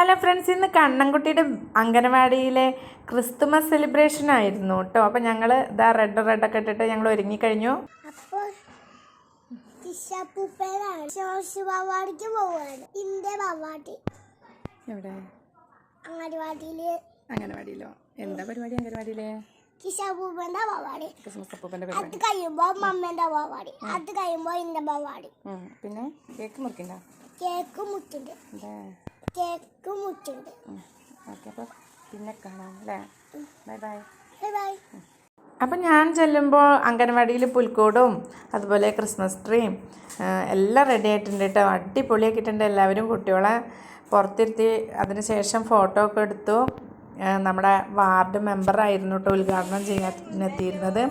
Hello friends, ഇന്ന് കണ്ണൻകുട്ടിയുടെ അംഗനവാടിയിലെ Christmas celebration ആയിരുന്നു കേട്ടോ. അപ്പം ഞങ്ങൾ ഇതാ റെഡൊക്കെ ഇട്ടിട്ട് ഞങ്ങൾ ഒരുങ്ങിക്കഴിഞ്ഞു. അംഗനവാടിയിലോ എന്താ പരിപാടി? അംഗനവാടിയിലെ ക്രിസ്മസ് അപ്പൂപ്പന്റെ പരിപാടി പിന്നെ കേക്ക് മുറിക്കണ്ട. ഓക്കെ, അപ്പോൾ പിന്നെ കാണാം അല്ലേ. Bye bye. അപ്പം ഞാൻ ചെല്ലുമ്പോൾ അംഗനവാടിയിൽ പുൽക്കൂടും അതുപോലെ ക്രിസ്മസ് ട്രീയും എല്ലാം റെഡി ആയിട്ടുണ്ട് കേട്ടോ. അടിപൊളിയാക്കിയിട്ടുണ്ട്. എല്ലാവരും കുട്ടികളെ പുറത്തിരുത്തി അതിന് ശേഷം ഫോട്ടോ ഒക്കെ എടുത്തു. നമ്മുടെ വാർഡ് മെമ്പറായിരുന്നു കേട്ടോ ഉദ്ഘാടനം ചെയ്യാൻ എത്തിയിരുന്നത്.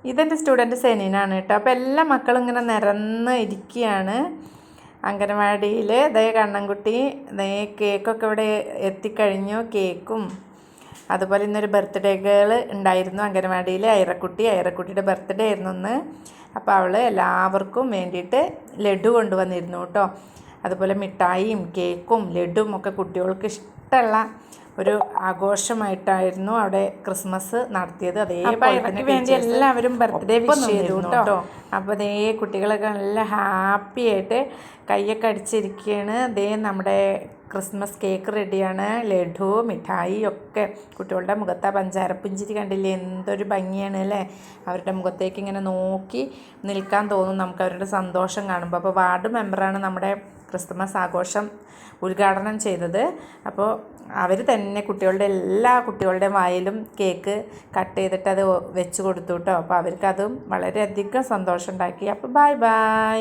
ഇതെൻ്റെ സ്റ്റുഡൻറ്റ് സെനീനാണ് കേട്ടോ. അപ്പോൾ എല്ലാ മക്കളും ഇങ്ങനെ നിരന്ന് ഇരിക്കുകയാണ് അംഗനവാടിയിൽ. ദേ കണ്ണൻകുട്ടി ദേ കേക്കൊക്കെ ഇവിടെ എത്തിക്കഴിഞ്ഞു. കേക്കും അതുപോലെ ഇന്നൊരു ബർത്ത്ഡേ ഗേൾ ഉണ്ടായിരുന്നു അംഗനവാടിയിൽ, ഐറക്കുട്ടിയുടെ ബർത്ത്ഡേ ആയിരുന്നു ഇന്ന്. അപ്പോൾ അവൾ എല്ലാവർക്കും വേണ്ടിയിട്ട് ലഡു കൊണ്ടുവന്നിരുന്നു കേട്ടോ. അതുപോലെ മിഠായിയും കേക്കും ലഡുവും ഒക്കെ കുട്ടികൾക്ക് ഇഷ്ടമുള്ള ഒരു ആഘോഷമായിട്ടായിരുന്നു അവിടെ ക്രിസ്മസ് നടത്തിയത്. അതേപോലെ വേണ്ടി എല്ലാവരും ബർത്ത്ഡേ വിഷ് ചെയ്തു കേട്ടോ. അപ്പോൾ അതേ കുട്ടികളൊക്കെ നല്ല ഹാപ്പി ആയിട്ട് കൈയൊക്കെ അടിച്ചിരിക്കുകയാണ്. അതേ നമ്മുടെ ക്രിസ്മസ് കേക്ക് റെഡിയാണ്, ലഡു മിഠായി ഒക്കെ. കുട്ടികളുടെ മുഖത്ത് പഞ്ചാരപ്പുഞ്ചിരി കണ്ടില്ലേ, എന്തൊരു ഭംഗിയാണ് അല്ലേ. അവരുടെ മുഖത്തേക്ക് ഇങ്ങനെ നോക്കി നിൽക്കാൻ തോന്നും നമുക്ക് അവരുടെ സന്തോഷം കാണുമ്പോൾ. അപ്പോൾ വാർഡ് മെമ്പറാണ് നമ്മുടെ ക്രിസ്മസ് ആഘോഷം ഉദ്ഘാടനം ചെയ്തത്. അപ്പോൾ അവർ തന്നെ എല്ലാ കുട്ടികളുടെ വായിലും കേക്ക് കട്ട് ചെയ്തിട്ട് അത് വെച്ച് കൊടുത്തു കേട്ടോ. അപ്പോൾ അവർക്കതും വളരെയധികം സന്തോഷം ഉണ്ടാക്കി. അപ്പോൾ ബൈ.